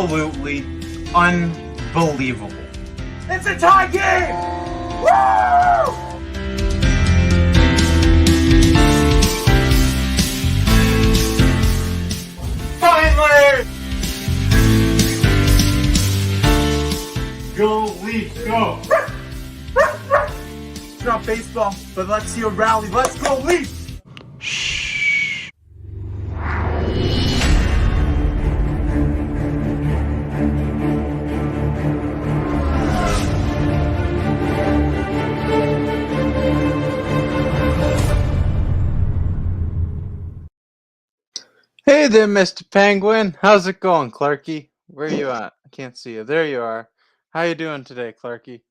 absolutely unbelievable. It's a tie game! Woo! Finally! Go Leafs, go! It's not baseball, but let's see a rally. Let's go Leafs! Hey there, Mr. Penguin. How's it going, Clarky? Where are you at? I can't see you. There you are. How you doing today, Clarky?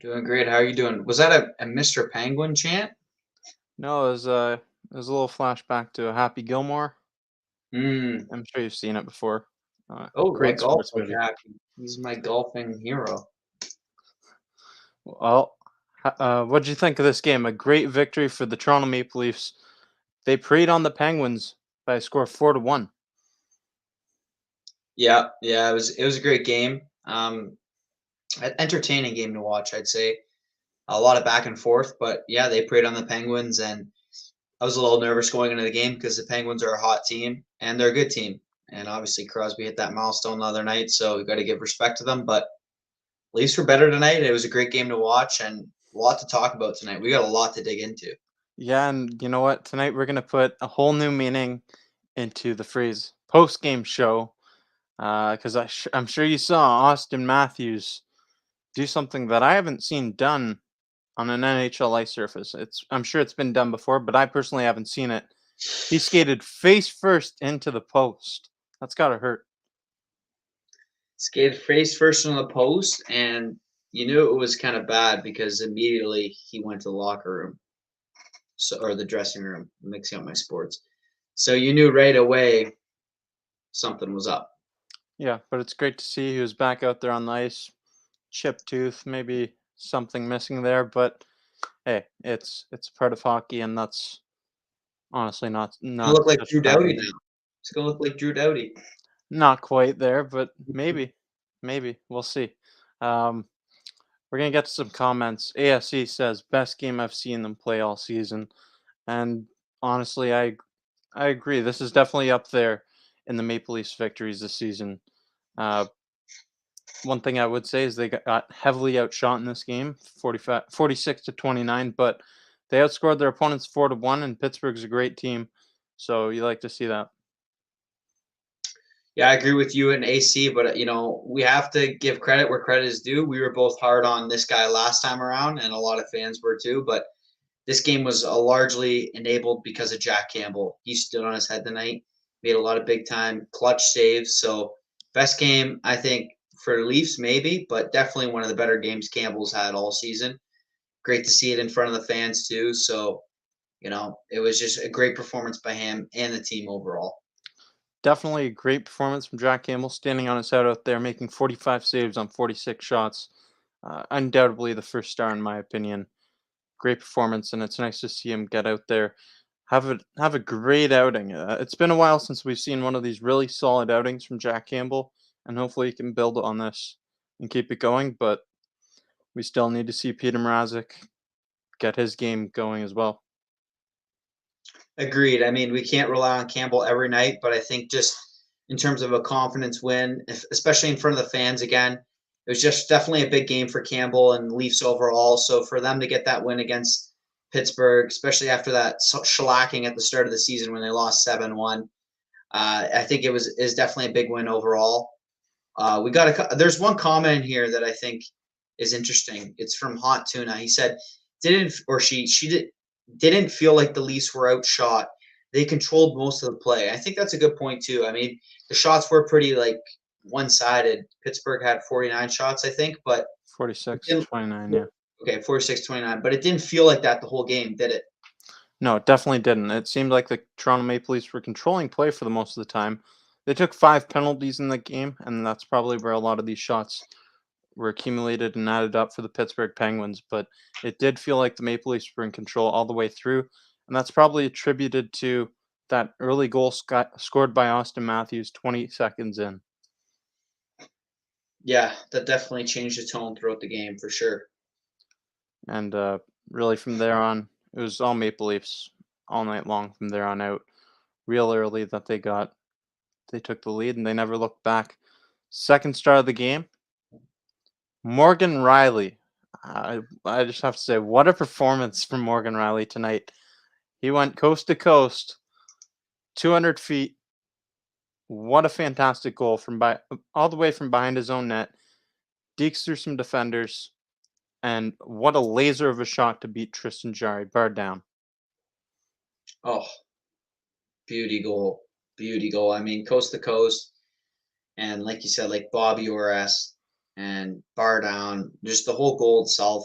Doing great. How are you doing? Was that a Mr. Penguin chant? No, it was a little flashback to Happy Gilmore. Mm. I'm sure you've seen it before. Oh, Great that golf sports movie. Happy. He's my golfing hero. Well, what'd you think of this game? A great victory for the Toronto Maple Leafs. They preyed on the Penguins by a score of 4-1. Yeah, it was a great game. An entertaining game to watch, I'd say. A lot of back and forth, but yeah, they preyed on the Penguins, and I was a little nervous going into the game because the Penguins are a hot team and they're a good team. And obviously Crosby hit that milestone the other night, so we got to give respect to them. But Leafs were better tonight. It was a great game to watch and a lot to talk about tonight. We got a lot to dig into. Yeah, and you know what? Tonight we're gonna put a whole new meaning into the phrase post-game show, because I'm sure you saw Austin Matthews do something that I haven't seen done on an NHL ice surface. I'm sure it's been done before, but I personally haven't seen it. He skated face first into the post. That's gotta hurt. Skated face first on the post, and you knew it was kind of bad because immediately he went to the locker room, or the dressing room, mixing up my sports. So you knew right away something was up. Yeah, but it's great to see he was back out there on the ice. Chipped tooth, maybe something missing there, but hey, it's part of hockey, and that's honestly not It's gonna look like such Drew a bad Doughty thing. now. It's gonna look like Drew Doughty. Not quite there, but maybe we'll see. Um, we're gonna get to some comments. ASC says best game I've seen them play all season, and honestly, I agree. This is definitely up there in the Maple Leafs victories this season. Uh, One thing I would say is they got heavily outshot in this game, 46-29, but they outscored their opponents 4-1, and Pittsburgh's a great team, so you like to see that. Yeah, I agree with you and AC, but we have to give credit where credit is due. We were both hard on this guy last time around, and a lot of fans were too. But this game was largely enabled because of Jack Campbell. He stood on his head tonight, made a lot of big time clutch saves. So best game I think for Leafs maybe, but definitely one of the better games Campbell's had all season. Great to see it in front of the fans too. So it was just a great performance by him and the team overall. Definitely a great performance from Jack Campbell, standing on his head out there, making 45 saves on 46 shots. Undoubtedly the first star in my opinion. Great performance, and it's nice to see him get out there, have a great outing. It's been a while since we've seen one of these really solid outings from Jack Campbell, and hopefully he can build on this and keep it going. But we still need to see Peter Mrazek get his game going as well. Agreed. I mean, we can't rely on Campbell every night, but I think just in terms of a confidence win, especially in front of the fans again, it was just definitely a big game for Campbell and Leafs overall. So for them to get that win against Pittsburgh, especially after that shellacking at the start of the season when they lost 7-1, I think is definitely a big win overall. There's one comment in here that I think is interesting. It's from Hot Tuna. He said, didn't feel like the Leafs were outshot. They controlled most of the play. I think that's a good point too. I mean, the shots were pretty one-sided. Pittsburgh had 49 shots, I think, but 46-29, yeah. Okay, 46-29, but it didn't feel like that the whole game, did it? No, it definitely didn't. It seemed like the Toronto Maple Leafs were controlling play for the most of the time. They took 5 penalties in the game, and that's probably where a lot of these shots were accumulated and added up for the Pittsburgh Penguins, but it did feel like the Maple Leafs were in control all the way through, and that's probably attributed to that early goal scored by Austin Matthews 20 seconds in. Yeah, that definitely changed the tone throughout the game for sure. And really, from there on, it was all Maple Leafs all night long. From there on out, real early that they took the lead and they never looked back. Second star of the game, Morgan Riley. I just have to say, what a performance from Morgan Riley tonight. He went coast to coast, 200 feet. What a fantastic goal from all the way from behind his own net. Dekes through some defenders, and what a laser of a shot to beat Tristan Jarry, bar down. Oh, beauty goal, beauty goal. I mean, coast to coast, and like you said, like Bobby Orr and bar down, just the whole goal itself.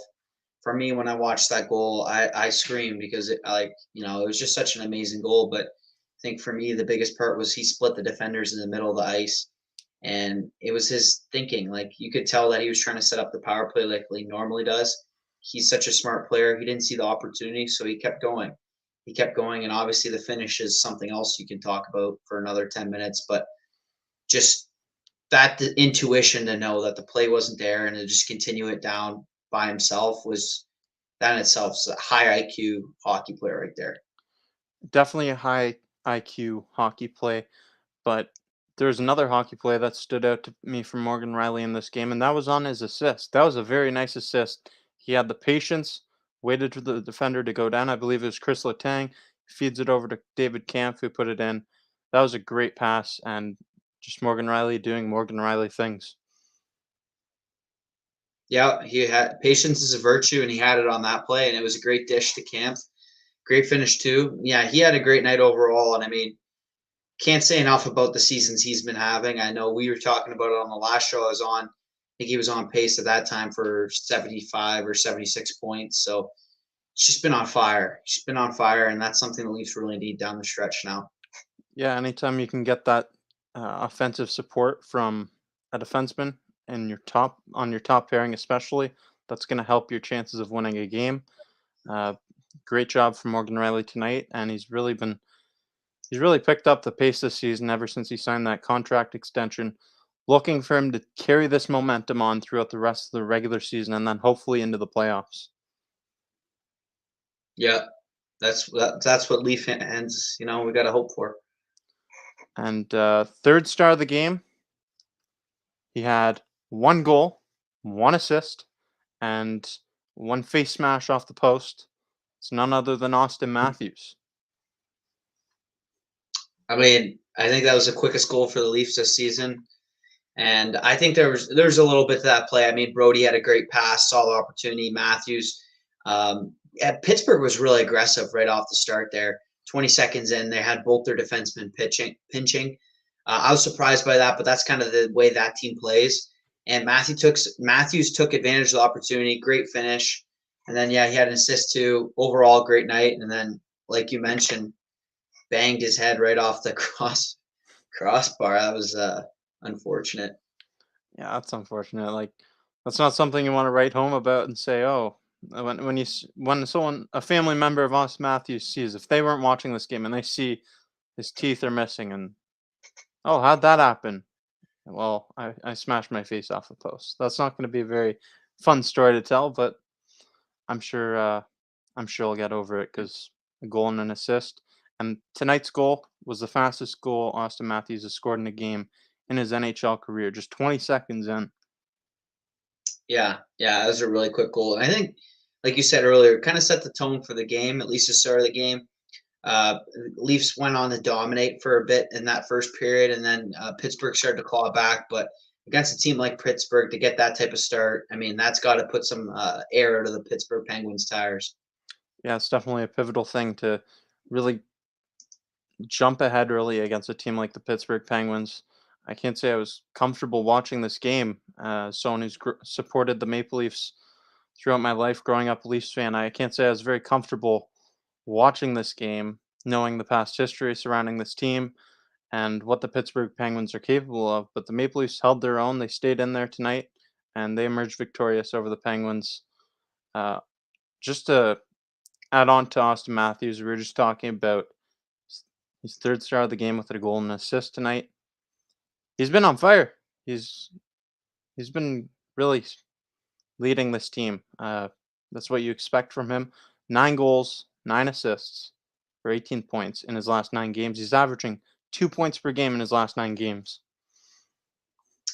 For me, when I watched that goal, I screamed because it was just such an amazing goal. But I think for me, the biggest part was he split the defenders in the middle of the ice, and it was his thinking. Like you could tell that he was trying to set up the power play like he normally does. He's such a smart player. He didn't see the opportunity, so he kept going. He kept going, and obviously the finish is something else you can talk about for another 10 minutes. But just that the intuition to know that the play wasn't there and to just continue it down by himself was that in itself is a high IQ hockey player right there. Definitely a high IQ hockey play, but there's another hockey play that stood out to me from Morgan Riley in this game, and that was on his assist. That was a very nice assist. He had the patience, waited for the defender to go down. I believe it was Chris Letang, feeds it over to David Camp, who put it in. That was a great pass, and just Morgan Riley doing Morgan Riley things. Yeah, he had patience is a virtue, and he had it on that play, and it was a great dish to Camp. Great finish too. Yeah, he had a great night overall, and I mean, can't say enough about the seasons he's been having. I know we were talking about it on the last show I was on. I think he was on pace at that time for 75 or 76 points. So she's been on fire. She's been on fire, and that's something the Leafs really need down the stretch now. Yeah, anytime you can get that offensive support from a defenseman and your top pairing, especially, that's going to help your chances of winning a game. Uh, Great job from Morgan Riley tonight, and he's really picked up the pace this season ever since he signed that contract extension. Looking for him to carry this momentum on throughout the rest of the regular season and then hopefully into the playoffs. Yeah, that's what Leaf fans, we got to hope for. And third star of the game, he had one goal, one assist, and one face smash off the post. It's none other than Austin Matthews. I mean, I think that was the quickest goal for the Leafs this season. And I think there's a little bit to that play. I mean, Brody had a great pass, solid opportunity. Matthews, Pittsburgh was really aggressive right off the start there. 20 seconds in, they had both their defensemen pinching. I was surprised by that, but that's kind of the way that team plays. And Matthews took advantage of the opportunity. Great finish, and then yeah, he had an assist too. Overall, great night. And then, like you mentioned, banged his head right off the crossbar. That was unfortunate. Yeah, that's unfortunate. Like, that's not something you want to write home about and say, "Oh, when someone a family member of Austin Matthews sees if they weren't watching this game and they see his teeth are missing and oh, how'd that happen? Well, I smashed my face off the post." That's not going to be a very fun story to tell, but I'm sure I'm sure he'll get over it because a goal and an assist. And tonight's goal was the fastest goal Austin Matthews has scored in a game in his NHL career, just 20 seconds in. Yeah, that was a really quick goal. And I think, like you said earlier, kind of set the tone for the game, at least the start of the game. Leafs went on to dominate for a bit in that first period, and then Pittsburgh started to claw back. But against a team like Pittsburgh, to get that type of start, I mean, that's got to put some air out of the Pittsburgh Penguins' tires. Yeah, it's definitely a pivotal thing to really jump ahead early against a team like the Pittsburgh Penguins. I can't say I was comfortable watching this game. Someone who's supported the Maple Leafs throughout my life growing up a Leafs fan, I can't say I was very comfortable watching this game, knowing the past history surrounding this team and what the Pittsburgh Penguins are capable of. But the Maple Leafs held their own. They stayed in there tonight, and they emerged victorious over the Penguins. Uh, just to add on to Austin Matthews, we were just talking about his third star of the game with a goal and assist tonight. He's been on fire. He's He's been really leading this team. That's what you expect from him. 9 goals, 9 assists for 18 points in his last 9 games. He's averaging 2 points per game in his last 9 games.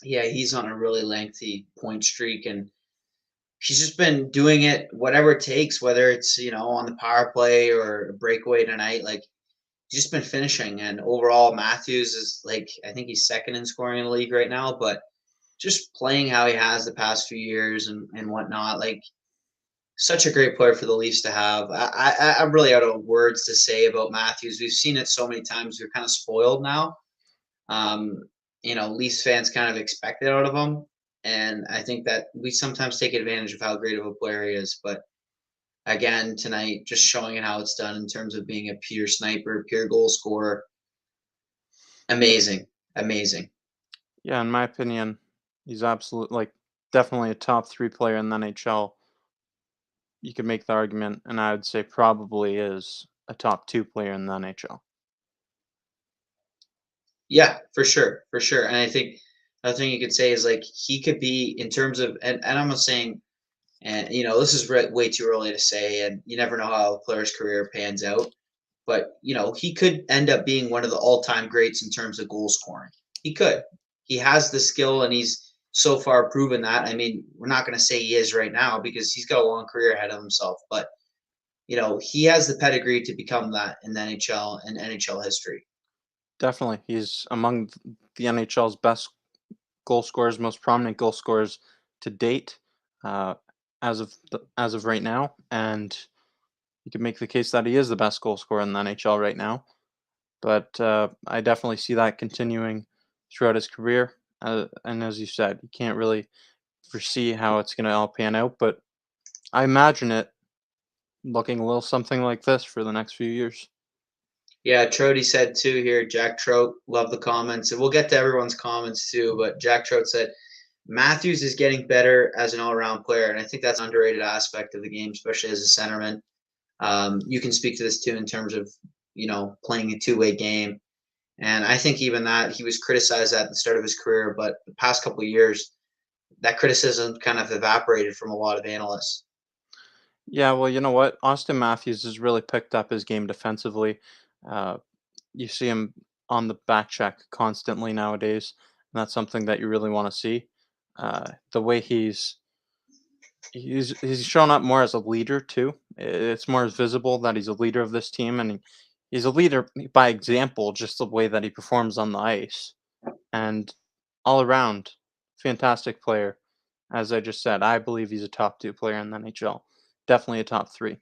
Yeah, he's on a really lengthy point streak, and he's just been doing it whatever it takes, whether it's on the power play or a breakaway tonight. Like he's just been finishing, and overall, Matthews is like I think he's second in scoring in the league right now, but just playing how he has the past few years and whatnot, like such a great player for the Leafs to have. I'm really out of words to say about Matthews. We've seen it so many times. We're kind of spoiled now. Um, Leafs fans kind of expect it out of him. And I think that we sometimes take advantage of how great of a player he is. But again, tonight, just showing how it's done in terms of being a pure sniper, pure goal scorer. Amazing. Amazing. Yeah, in my opinion, he's definitely a top 3 player in the NHL. You could make the argument, and I would say probably is a top 2 player in the NHL. Yeah, for sure. For sure. And I think another thing you could say is like he could be in terms of, and I'm not saying, and this is way too early to say, and you never know how a player's career pans out. But he could end up being one of the all-time greats in terms of goal scoring. He could. He has the skill, and he's so far proven that. I mean, we're not going to say he is right now because he's got a long career ahead of himself. But he has the pedigree to become that in the NHL and NHL history. Definitely, he's among the NHL's best goal scorers, most prominent goal scorers to date, uh, as of right now, and you can make the case that he is the best goal scorer in the NHL right now. But I definitely see that continuing throughout his career. And as you said, you can't really foresee how it's going to all pan out, but I imagine it looking a little something like this for the next few years. Yeah, Trody said too here. Jack Trout, love the comments, and we'll get to everyone's comments too. But Jack Trout said Matthews is getting better as an all-around player, and I think that's an underrated aspect of the game, especially as a centerman. You can speak to this too in terms of playing a two-way game, and I think even that he was criticized at the start of his career, but the past couple of years, that criticism kind of evaporated from a lot of analysts. Yeah, well, you know what? Austin Matthews has really picked up his game defensively. Uh, you see him on the back check constantly nowadays, and that's something that you really want to see. The way he's shown up more as a leader too. It's more visible that he's a leader of this team, and he's a leader by example, just the way that he performs on the ice, and all around, fantastic player. As I just said, I believe he's a top 2 player in the NHL. Definitely a top 3.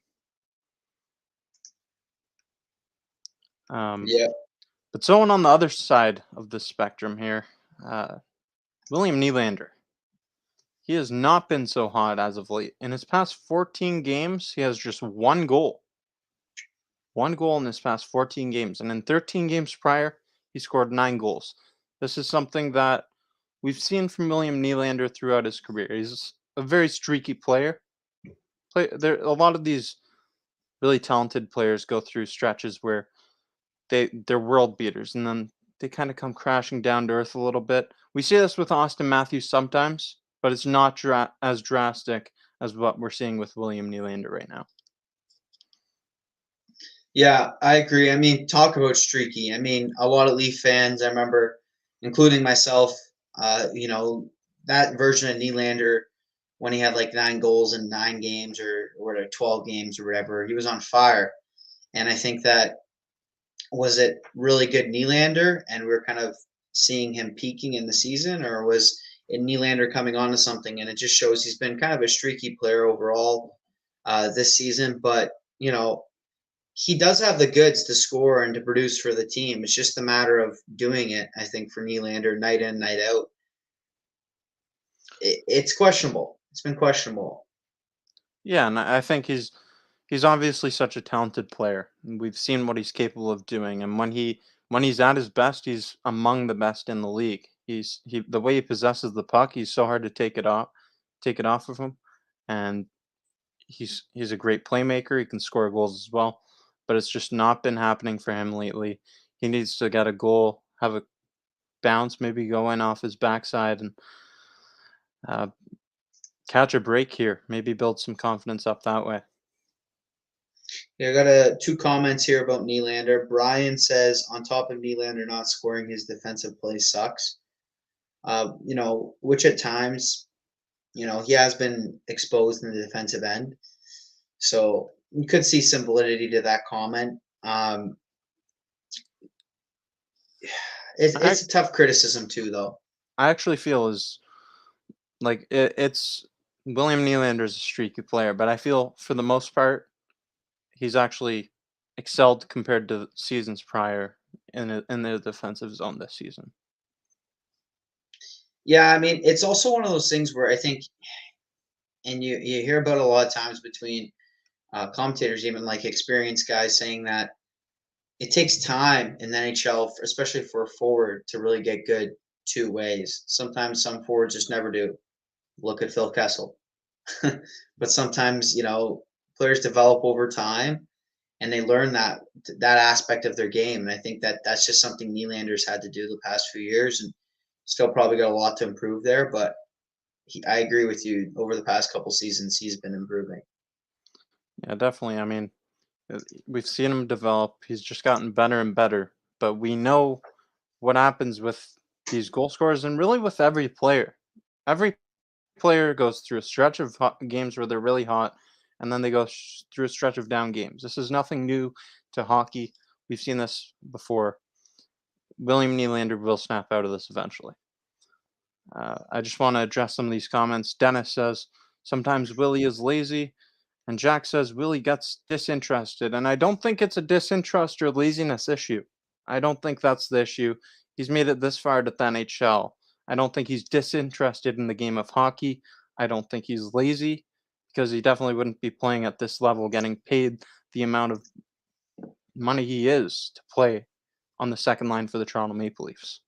Um, Yeah. but someone on the other side of the spectrum here, uh, William Nylander. He has not been so hot as of late. In his past 14 games, he has just 1 goal. 1 goal in his past 14 games. And in 13 games prior, he scored 9 goals. This is something that we've seen from William Nylander throughout his career. He's a very streaky player. A lot of these really talented players go through stretches where they're world beaters, and then they kind of come crashing down to earth a little bit. We see this with Austin Matthews sometimes, but it's not as drastic as what we're seeing with William Nylander right now. Yeah, I agree. I mean, talk about streaky. I mean, a lot of Leaf fans, I remember, including myself, that version of Nylander when he had like 9 goals in 9 games or 12 games or whatever, he was on fire. And I think that was it really good Nylander and we are kind of seeing him peaking in the season, or was it Nylander coming on to something? And it just shows he's been kind of a streaky player overall this season, but he does have the goods to score and to produce for the team. It's just a matter of doing it, I think, for Nylander night in, night out. It's questionable. It's been questionable. Yeah, and I think he's obviously such a talented player. And we've seen what he's capable of doing, and when he's at his best, he's among the best in the league. The way he possesses the puck, he's so hard to take it off of him, and he's a great playmaker. He can score goals as well, but it's just not been happening for him lately. He needs to get a goal, have a bounce, maybe go in off his backside, and Uh, catch a break here. Maybe build some confidence up that way. Yeah, I got two comments here about Nylander. Brian says, on top of Nylander not scoring, his defensive play sucks. Which at times, he has been exposed in the defensive end. So you could see some validity to that comment. It's a tough criticism too, though. I actually feel it's William Nylander's a streaky player, but I feel for the most part he's actually excelled compared to seasons prior in the defensive zone this season. Yeah, I mean, it's also one of those things where I think, and you hear about it a lot of times between commentators, even like experienced guys, saying that it takes time in the NHL, especially for a forward, to really get good two ways. Sometimes some forwards just never do. Look at Phil Kessel. But sometimes, players develop over time and they learn that aspect of their game. And I think that's just something Nylander's had to do the past few years, and still probably got a lot to improve there. But I agree with you. Over the past couple seasons, he's been improving. Yeah, definitely. I mean, we've seen him develop. He's just gotten better and better. But we know what happens with these goal scorers, and really with every player. Every player goes through a stretch of games where they're really hot, and then they go through a stretch of down games. This is nothing new to hockey. We've seen this before. William Nylander will snap out of this eventually. I just want to address some of these comments. Dennis says, sometimes Willie is lazy. And Jack says, Willie gets disinterested. And I don't think it's a disinterest or laziness issue. I don't think that's the issue. He's made it this far to the NHL. I don't think he's disinterested in the game of hockey. I don't think he's lazy, because he definitely wouldn't be playing at this level, getting paid the amount of money he is to play on the second line for the Toronto Maple Leafs.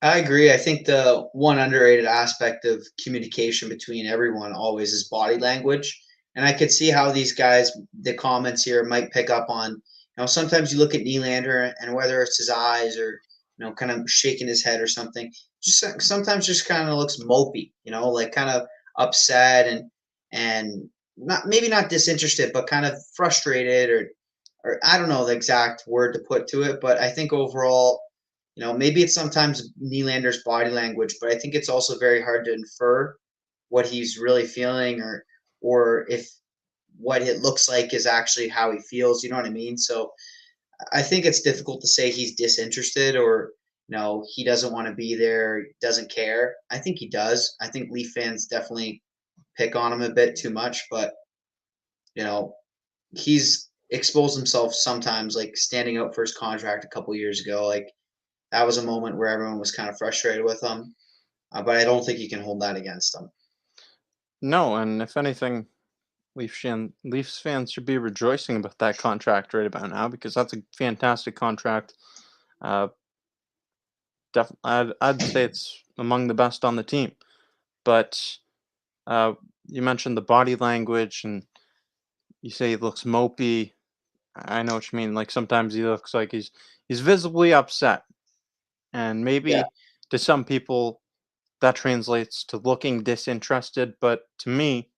I agree. I think the one underrated aspect of communication between everyone always is body language. And I could see how these guys, the comments here, might pick up on, sometimes you look at Nylander and whether it's his eyes or, kind of shaking his head or something, sometimes just kind of looks mopey, like kind of upset and not disinterested, but kind of frustrated or I don't know the exact word to put to it. But I think overall, maybe it's sometimes Nylander's body language, but I think it's also very hard to infer what he's really feeling or if what it looks like is actually how he feels. You know what I mean? So I think it's difficult to say he's disinterested or he doesn't want to be there, doesn't care. I think he does. I think Leaf fans definitely pick on him a bit too much, but he's exposed himself sometimes, like standing up for his contract a couple years ago, like. That was a moment where everyone was kind of frustrated with him, but I don't think you can hold that against him. No, and if anything, Leafs fans should be rejoicing about that contract right about now, because that's a fantastic contract. I'd say it's among the best on the team. But you mentioned the body language, and you say he looks mopey. I know what you mean. Like sometimes he looks like he's visibly upset. And Yeah. maybe to some people that translates to looking disinterested, but to me,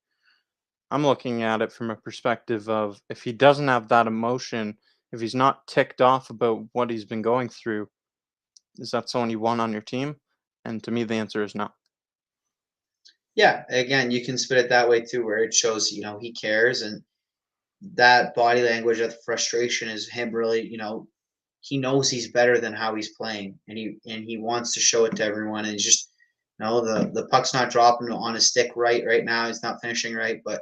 I'm looking at it from a perspective of, if he doesn't have that emotion, if he's not ticked off about what he's been going through, is that someone you want on your team? And to me, the answer is no. Yeah. Again, you can spit it that way too, where it shows, he cares, and that body language of frustration is him really, he knows he's better than how he's playing, and he wants to show it to everyone. And he's just, the puck's not dropping on his stick right now. He's not finishing right, but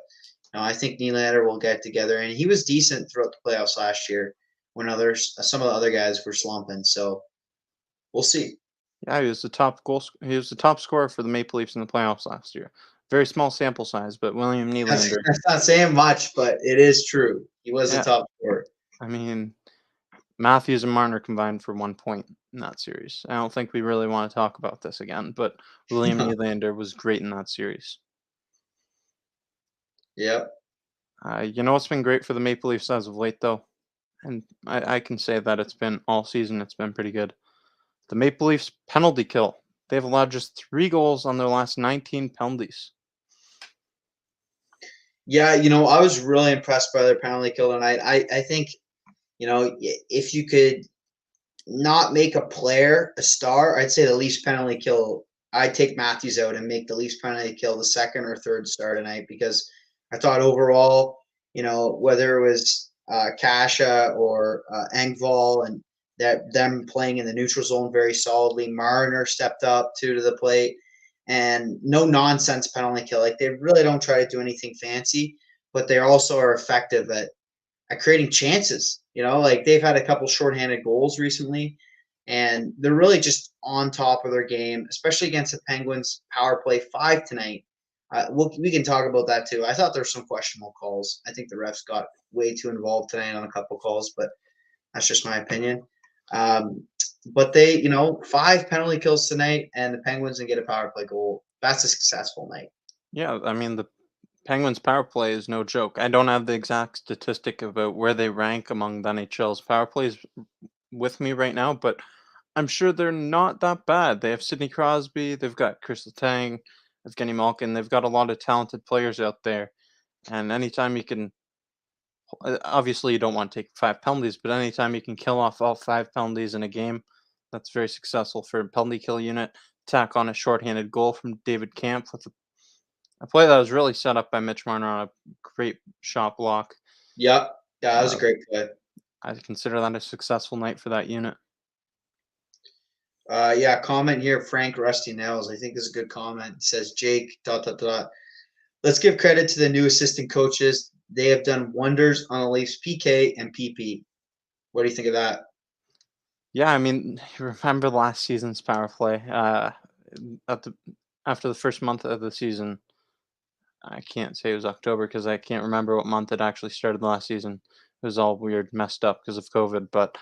I think Nylander will get together, and he was decent throughout the playoffs last year when some of the other guys were slumping. So we'll see. Yeah, he was the top He was the top scorer for the Maple Leafs in the playoffs last year. Very small sample size, but William Nylander. That's not saying much, but it is true. He was the Yeah, top scorer. I mean, Matthews and Marner combined for 1 point in that series. I don't think we really want to talk about this again, but William Nylander was great in that series. Yep. You know what's been great for the Maple Leafs as of late, though? And I can say that it's been all season, it's been pretty good. The Maple Leafs penalty kill they've allowed just 3 goals on their last 19 penalties. Yeah, I was really impressed by their penalty kill tonight. I think, if you could not make a player a star, I'd say the Leafs penalty kill. I'd take Matthews out and make the Leafs penalty kill the second or third star tonight, because I thought overall, whether it was Kasha or Engvall, and that them playing in the neutral zone very solidly. Marner stepped up to the plate, and no nonsense penalty kill. Like, they really don't try to do anything fancy, but they also are effective at creating chances. Like, they've had a couple shorthanded goals recently, and they're really just on top of their game, especially against the Penguins power play 5 tonight. We can talk about that too. I thought there were some questionable calls. I think the refs got way too involved tonight on a couple calls, but that's just my opinion. But they, 5 penalty kills tonight, and the Penguins didn't get a power play goal. That's a successful night. Yeah, I mean, the Penguins power play is no joke. I don't have the exact statistic about where they rank among the NHL's power plays with me right now, but I'm sure they're not that bad. They have Sidney Crosby, they've got Chris Letang, Evgeny Malkin, they've got a lot of talented players out there. And anytime you can, obviously you don't want to take 5 penalties, but anytime you can kill off all 5 penalties in a game, that's very successful for a penalty kill unit. Tack on a shorthanded goal from David Camp with a play that was really set up by Mitch Marner on a great shot block. Yep. Yeah, that was a great play. I consider that a successful night for that unit. Yeah, comment here, Frank Rusty Nails. I think this is a good comment. It says, Jake, ... Let's give credit to the new assistant coaches. They have done wonders on the Leafs PK and PP. What do you think of that? Yeah, I mean, remember last season's power play? After the first month of the season, I can't say it was October because I can't remember what month it actually started last season. It was all weird, messed up because of COVID. But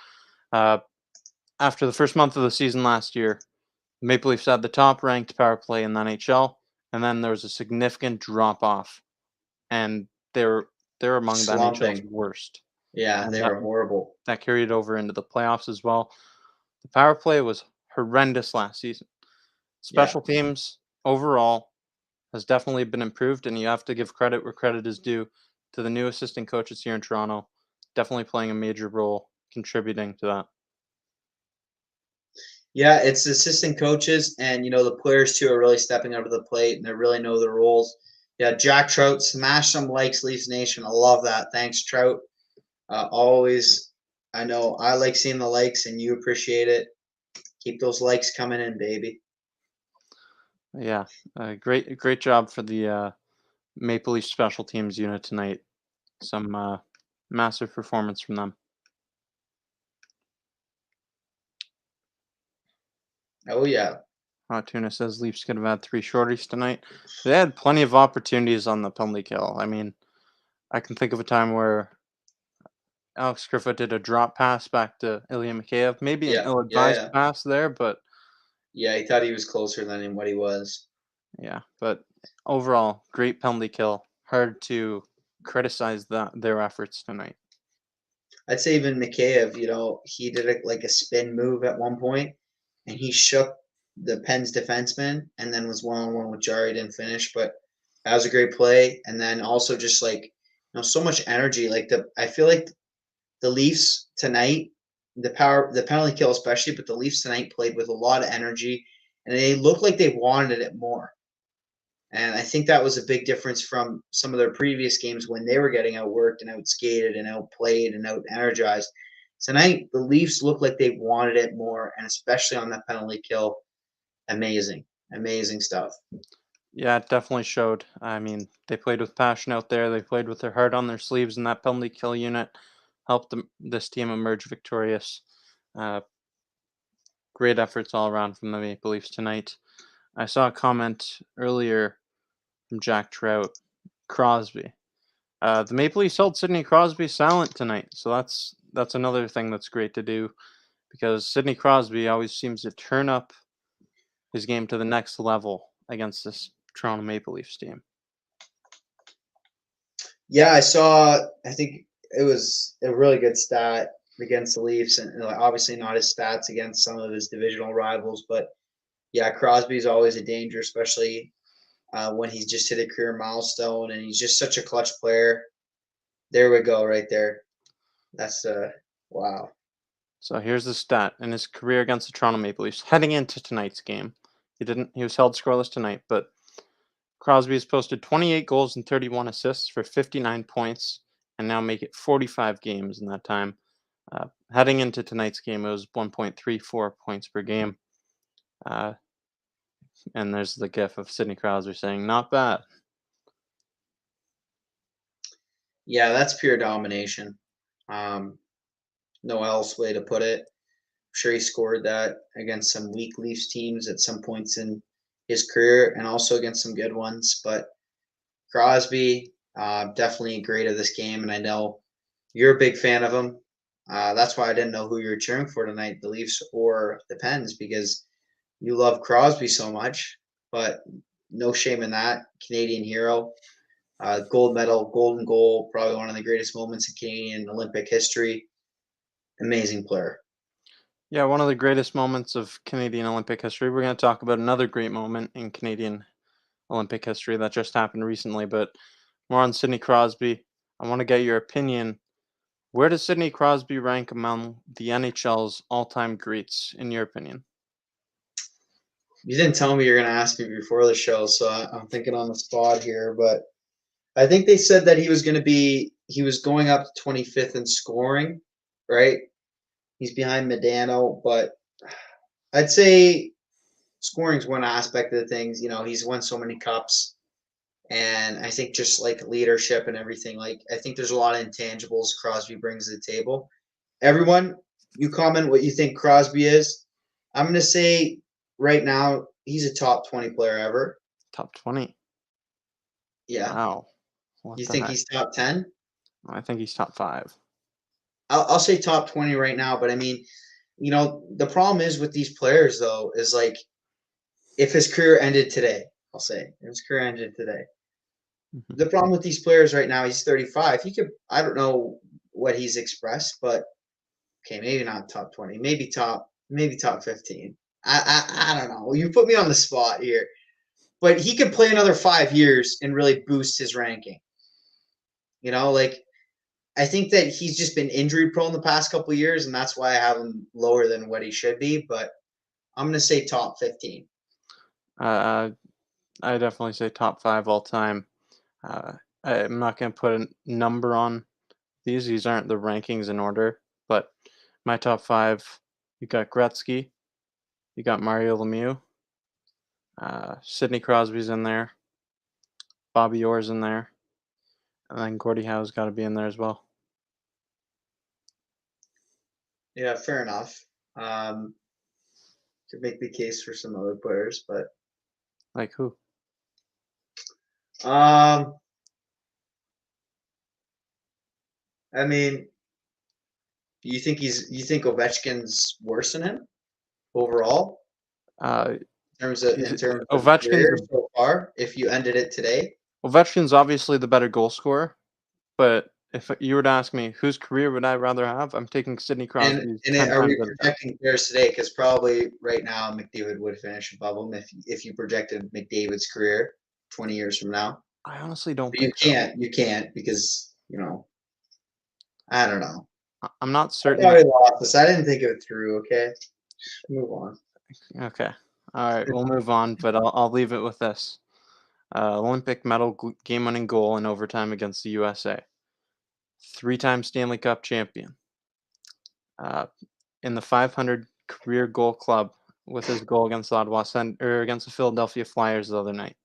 after the first month of the season last year, the Maple Leafs had the top-ranked power play in the NHL, and then there was a significant drop-off, and they're among the NHL's worst. Yeah, And they were horrible. That carried over into the playoffs as well. The power play was horrendous last season. Special teams overall has definitely been improved, and you have to give credit where credit is due to the new assistant coaches here in Toronto. Definitely playing a major role contributing to that. Yeah, it's assistant coaches, and the players too are really stepping up to the plate, and they really know their roles. Yeah, Jack Trout, smash some likes, Leafs Nation. I love that. Thanks, Trout. Always, I know I like seeing the likes, and you appreciate it. Keep those likes coming in, baby. Yeah, great job for the Maple Leaf special teams unit tonight. Some massive performance from them. Oh, yeah. Hot Tuna says Leafs could have had 3 shorties tonight. They had plenty of opportunities on the penalty kill. I mean, I can think of a time where Alex Griffith did a drop pass back to Ilya Mikheyev. Maybe an ill-advised pass there, but... Yeah, he thought he was closer than what he was. Yeah, but overall, great penalty kill. Hard to criticize their efforts tonight. I'd say even Mikheyev, he did a spin move at one point, and he shook the Pens defenseman, and then was one-on-one with Jari, didn't finish, but that was a great play. And then also just so much energy. I feel like the Leafs tonight, the penalty kill especially, but the Leafs tonight played with a lot of energy, and they looked like they wanted it more. And I think that was a big difference from some of their previous games when they were getting outworked and outskated and outplayed and out energized. Tonight, the Leafs looked like they wanted it more, and especially on that penalty kill, amazing stuff. Yeah, it definitely showed. I mean, they played with passion out there. They played with their heart on their sleeves, and that penalty kill unit helped this team emerge victorious. Great efforts all around from the Maple Leafs tonight. I saw a comment earlier from Jack Trout. Crosby. The Maple Leafs held Sidney Crosby silent tonight, so that's another thing that's great to do, because Sidney Crosby always seems to turn up his game to the next level against this Toronto Maple Leafs team. Yeah, I think it was a really good stat against the Leafs, and obviously not his stats against some of his divisional rivals, but Yeah, Crosby's always a danger, especially when he's just hit a career milestone, and he's just such a clutch player. There we go, right there. That's wow. So here's the stat in his career against the Toronto Maple Leafs heading into tonight's game. He was held scoreless tonight, but Crosby has posted 28 goals and 31 assists for 59 points, and now make it 45 games in that time. Heading into tonight's game, it was 1.34 points per game. And there's the gif of Sidney Crosby saying, "Not bad." Yeah, that's pure domination. No else way to put it. I'm sure he scored that against some weak Leafs teams at some points in his career, and also against some good ones. But Crosby, definitely great at this game, and I know you're a big fan of him. That's why I didn't know who you were cheering for tonight, the Leafs or the Pens, because you love Crosby so much. But no shame in that. Canadian hero, gold medal, golden goal, probably one of the greatest moments in Canadian Olympic history. Amazing player. Yeah, one of the greatest moments of Canadian Olympic history. We're going to talk about another great moment in Canadian Olympic history that just happened recently, but more on Sidney Crosby. I want to get your opinion. Where does Sidney Crosby rank among the NHL's all-time greats, in your opinion? You didn't tell me you're going to ask me before the show, so I'm thinking on the spot here. But I think they said that he was going up to 25th in scoring, right? He's behind Medano, but I'd say scoring's one aspect of the things. He's won so many cups, and I think just like leadership and everything, like I think there's a lot of intangibles Crosby brings to the table. Everyone, you comment what you think Crosby is. I'm going to say right now he's a top 20 player ever. Top 20. Yeah. Wow. What You the think heck? he's top 10? I think he's top 5. I'll say top 20 right now, but I mean, the problem is with these players though is like if his career ended today, I'll say if his career ended today. Mhm. The problem with these players right now, he's 35. I don't know what he's expressed, but okay, maybe not top 20, maybe top 15. I don't know. You put me on the spot here, but he could play another 5 years and really boost his ranking. Like I think that he's just been injury prone the past couple of years, and that's why I have him lower than what he should be. But I'm going to say top 15. I definitely say top 5 all time. Uh, I'm not going to put a number on these. These aren't the rankings in order, but my top 5, you got Gretzky, you got Mario Lemieux, Sidney Crosby's in there, Bobby Orr's in there, and then Gordie Howe's got to be in there as well. Yeah, fair enough. Could make the case for some other players, but Like who? I mean, you think Ovechkin's worse than him overall Uh, in terms of Ovechkin's career so far? If you ended it today, Ovechkin's obviously the better goal scorer, but if you were to ask me whose career would I rather have, I'm taking Sidney and Crosby's and 10 are times we out of 10. projecting players today? Because probably right now McDavid would finish above him if you projected McDavid's career 20 years from now. I honestly don't But think so. you can't because I don't know. I'm not I certain. probably lost this. I didn't think it through. Okay, move on. Okay. All right, we'll move on, but I'll leave it with this. Olympic medal game-winning goal in overtime against the USA. 3-time Stanley Cup champion. In the 500 career goal club with his goal against against the Philadelphia Flyers the other night.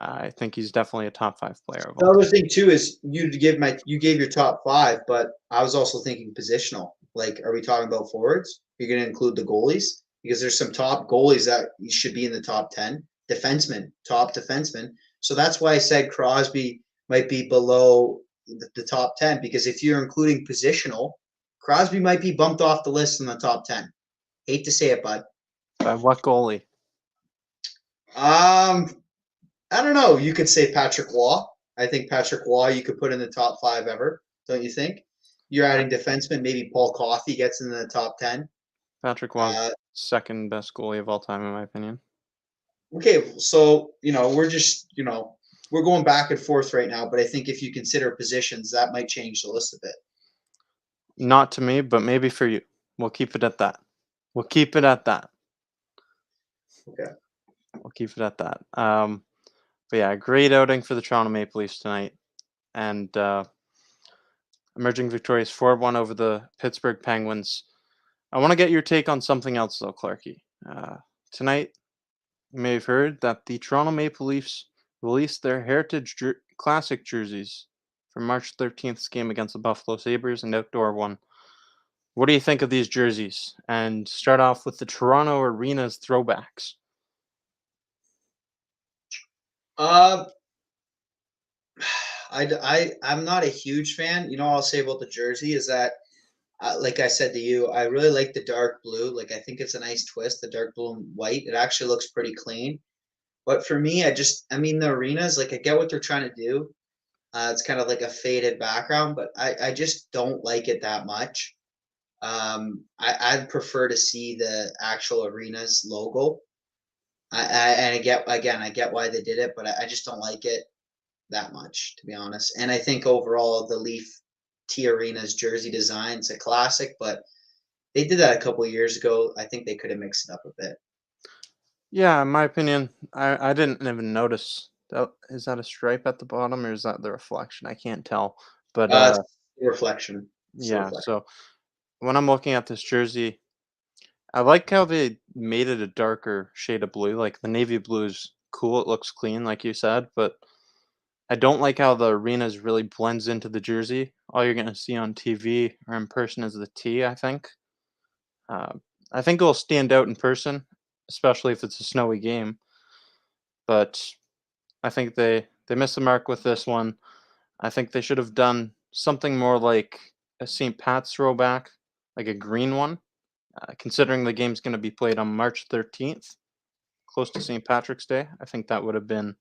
I think he's definitely a top 5 player of The all other time. thing too is you gave your top 5, but I was also thinking positional. Like, are we talking about forwards? You're going to include the goalies because there's some top goalies that should be in the top 10. Top defensemen. So that's why I said Crosby might be below the top 10 because if you're including positional, Crosby might be bumped off the list in the top 10. Hate to say it, bud. By what goalie? I don't know. You could say Patrick Waugh. I think Patrick Waugh you could put in the top 5 ever. Don't you think? You're adding defenseman. Maybe Paul Coffey gets in the top 10. Patrick was second best goalie of all time, in my opinion. Okay, so we're going back and forth right now, but I think if you consider positions, that might change the list a bit. Not to me, but maybe for you. We'll keep it at that. We'll keep it at that. Okay. We'll keep it at that. But yeah, great outing for the Toronto Maple Leafs tonight, and emerging victorious 4-1 over the Pittsburgh Penguins. I want to get your take on something else, though, Clarky. Tonight, you may have heard that the Toronto Maple Leafs released their Heritage Classic jerseys for March 13th's game against the Buffalo Sabres, an outdoor one. What do you think of these jerseys? And start off with the Toronto Arena's throwbacks. Uh, I'm not a huge fan. You know, I'll say about the jersey is that, like I said to you, I really like the dark blue. Like I think it's a nice twist, the dark blue and white. It actually looks pretty clean. But for me, I mean, the arenas, like I get what they're trying to do. It's kind of like a faded background, but I just don't like it that much. I'd prefer to see the actual arena's logo. And I get why they did it, but I just don't like it that much, to be honest. And I think overall, the Leaf T Arena's jersey design is a classic, but they did that a couple of years ago. I think they could have mixed it up a bit. Yeah, in my opinion, I didn't even notice. Is that a stripe at the bottom or is that the reflection? I can't tell. But It's a reflection. It's a yeah, reflection. so when I'm looking at this jersey, I like how they made it a darker shade of blue. Like the navy blue is cool. It looks clean, like you said, but I don't like how the arenas really blends into the jersey. All you're gonna see on TV or in person is the T, I think. Uh, I think it'll stand out in person, especially if it's a snowy game. But I think they missed the mark with this one. I think they should have done something more like a St. Pat's throwback, like a green one. Considering the game's going to be played on March 13th, close to St. Patrick's Day, I think that would have been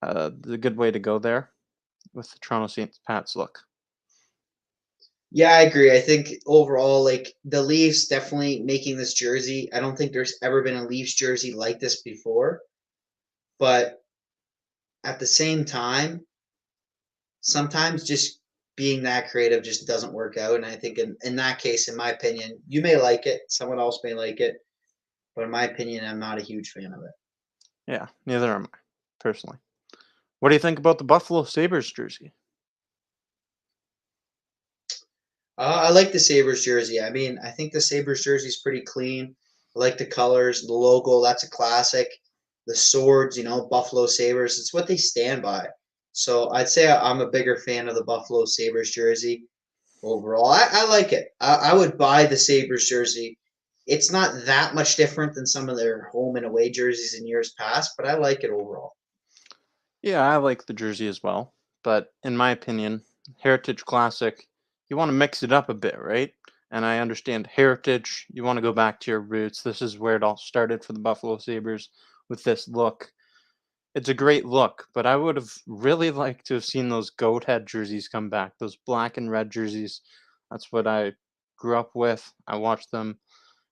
the good way to go there with the Toronto St. Pat's look. Yeah, I agree. I think overall, like the Leafs definitely making this jersey. I don't think there's ever been a Leafs jersey like this before. But at the same time, sometimes just being that creative just doesn't work out. And I think in that case, in my opinion, you may like it, someone else may like it, but in my opinion, I'm not a huge fan of it. Yeah, neither am I, personally. What do you think about the Buffalo Sabres jersey? I like the Sabres jersey. I mean, I think the Sabres jersey is pretty clean. I like the colors, the logo, that's a classic. The swords, Buffalo Sabres, it's what they stand by. So I'd say I'm a bigger fan of the Buffalo Sabres jersey overall. I like it. I would buy the Sabres jersey. It's not that much different than some of their home and away jerseys in years past, but I like it overall. Yeah, I like the jersey as well. But in my opinion, Heritage Classic, you want to mix it up a bit, right? And I understand Heritage, you want to go back to your roots. This is where it all started for the Buffalo Sabres with this look. It's a great look, but I would have really liked to have seen those goat head jerseys come back, those black and red jerseys. That's what I grew up with. I watched them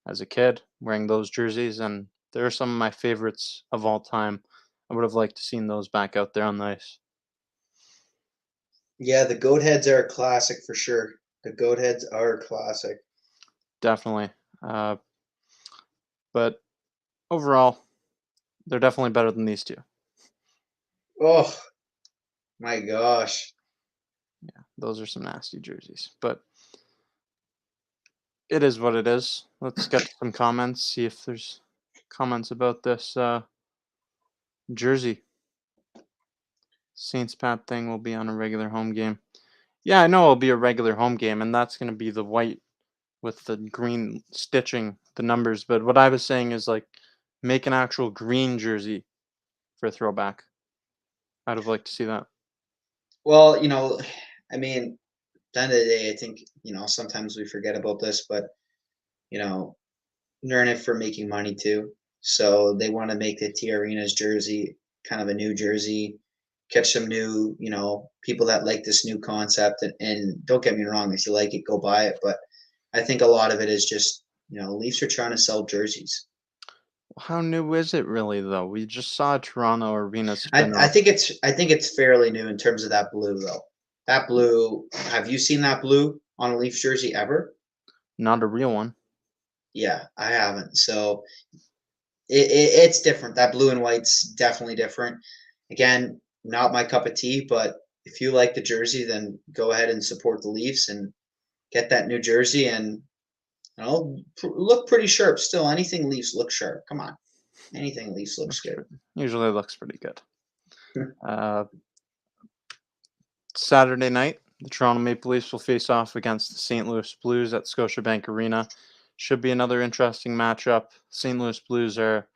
as a kid wearing those jerseys, and they're some of my favorites of all time. I would have liked to seen those back out there on the ice. Yeah, the goat heads are a classic for sure. The goat heads are a classic. Definitely. Uh, but overall, they're definitely better than these two. Oh my gosh. Yeah, those are some nasty jerseys. But it is what it is. Let's get to some comments, see if there's comments about this jersey. Saints Pat thing will be on a regular home game. Yeah, I know it'll be a regular home game, and that's going to be the white with the green stitching, the numbers. But what I was saying is like make an actual green jersey for a throwback. I'd have liked to see that. Well, I mean, at the end of the day, I think, sometimes we forget about this, but, you know, they're in it for making money too. So they want to make the T Arena's jersey kind of a new jersey, catch some new, people that like this new concept. And don't get me wrong, if you like it, go buy it. But I think a lot of it is just Leafs are trying to sell jerseys. How new is it really, though? We just saw Toronto Arena spin I up. think it's fairly new in terms of that blue though. That blue. Have you seen that blue on a Leafs jersey ever? Not a real one. Yeah, I haven't. So it's different. That blue and white's definitely different. Again, not my cup of tea, but if you like the jersey, then go ahead and support the Leafs and get that new jersey and look pretty sharp still. Anything Leafs look sharp. Come on. Anything Leafs looks good. Usually looks pretty good. Uh, Saturday night, the Toronto Maple Leafs will face off against the St. Louis Blues at Scotiabank Arena. Should be another interesting matchup. St. Louis Blues are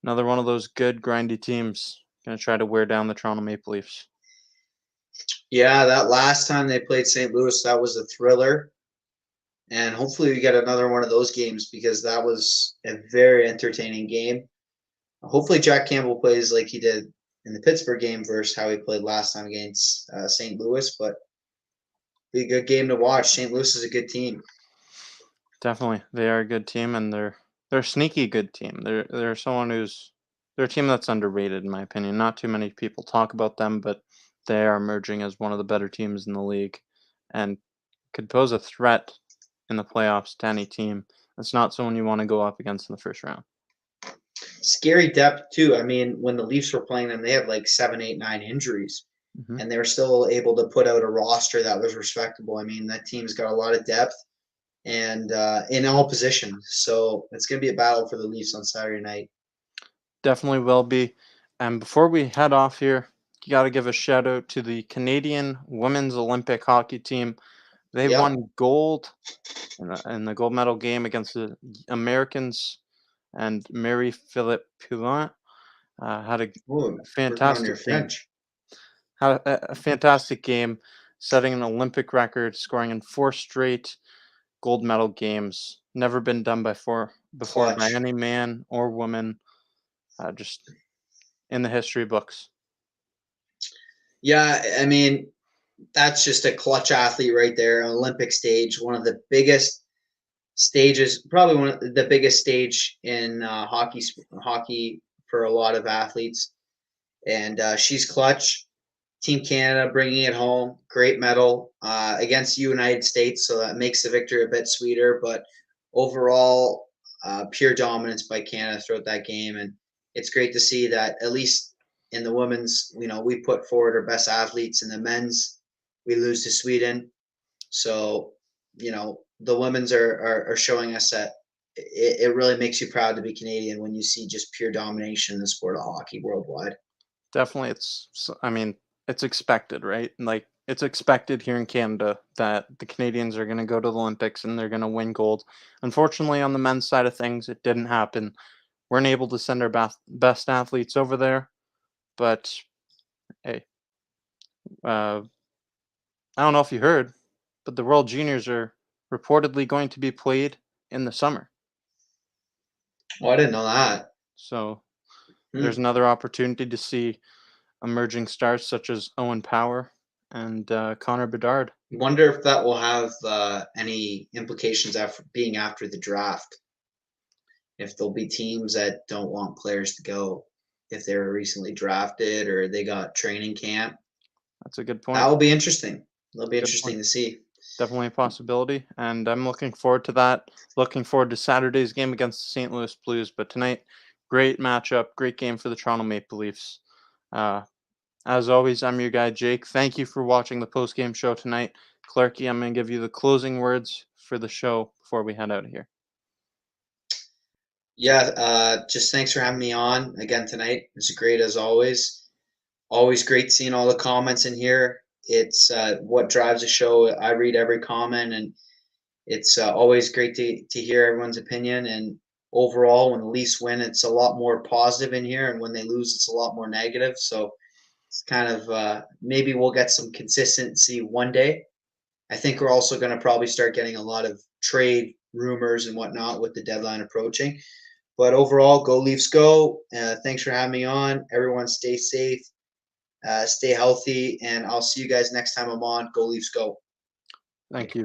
another one of those good, grindy teams. Going to try to wear down the Toronto Maple Leafs. Yeah, that last time they played St. Louis, that was a thriller. And hopefully we get another one of those games because that was a very entertaining game. Hopefully Jack Campbell plays like he did in the Pittsburgh game versus how he played last time against St. Louis, but be a good game to watch. St. Louis is a good team. Definitely, they are a good team, and they're a sneaky good team. They're a team that's underrated in my opinion. Not too many people talk about them, but they are emerging as one of the better teams in the league, and could pose a threat in the playoffs to any team. That's not someone you want to go up against in the first round. Scary depth too. I mean, when the Leafs were playing them, they had like 7, 8, 9 injuries, and they were still able to put out a roster that was respectable. I mean, that team's got a lot of depth and in all positions. So it's going to be a battle for the Leafs on Saturday night. Definitely will be. And before we head off here, you got to give a shout out to the Canadian women's Olympic hockey team. They Yep. won gold in the gold medal game against the Americans, and Mary Philippe Poulin had a Ooh, working on fantastic your game. French. Had a fantastic game, setting an Olympic record, scoring in 4 straight gold medal games. Never been done before by Clutch. any man or woman, just in the history books. Yeah, I mean, that's just a clutch athlete right there. An Olympic stage, one of the biggest stages, probably one of the biggest stage in hockey for a lot of athletes. And she's clutch. Team Canada bringing it home. Great medal against the United States, so that makes the victory a bit sweeter. But overall, pure dominance by Canada throughout that game, and it's great to see that at least in the women's, we put forward our best athletes. In the men's, we lose to Sweden, so the women's are showing us that it really makes you proud to be Canadian when you see just pure domination in the sport of hockey worldwide. Definitely, it's expected, right? Like, it's expected here in Canada that the Canadians are going to go to the Olympics and they're going to win gold. Unfortunately, on the men's side of things, it didn't happen. Weren't able to send our best athletes over there, but hey, uh, I don't know if you heard, but the World Juniors are reportedly going to be played in the summer. Oh, I didn't know that. So there's Hmm. another opportunity to see emerging stars such as Owen Power and Connor Bedard. Wonder if that will have any implications after being after the draft. If there'll be teams that don't want players to go if they were recently drafted or they got training camp. That's a good That point. will be interesting. That'll be Good interesting point. to see. Definitely a possibility, and I'm looking forward to that. Looking forward to Saturday's game against the St. Louis Blues. But tonight, great matchup, great game for the Toronto Maple Leafs. Uh, as always, I'm your guy, Jake. Thank you for watching the post-game show tonight. Clarky, I'm going to give you the closing words for the show before we head out of here. Yeah, just thanks for having me on again tonight. It's great as always. Always great seeing all the comments in here. It's what drives the show. I read every comment, and it's always great to hear everyone's opinion. And overall, when the Leafs win, it's a lot more positive in here, and when they lose, it's a lot more negative. So it's kind of maybe we'll get some consistency one day. I think we're also going to probably start getting a lot of trade rumors and whatnot with the deadline approaching. But overall, go Leafs, go! Thanks for having me on. Everyone, stay safe, stay healthy, and I'll see you guys next time I'm on. Go Leafs, go! Thank you.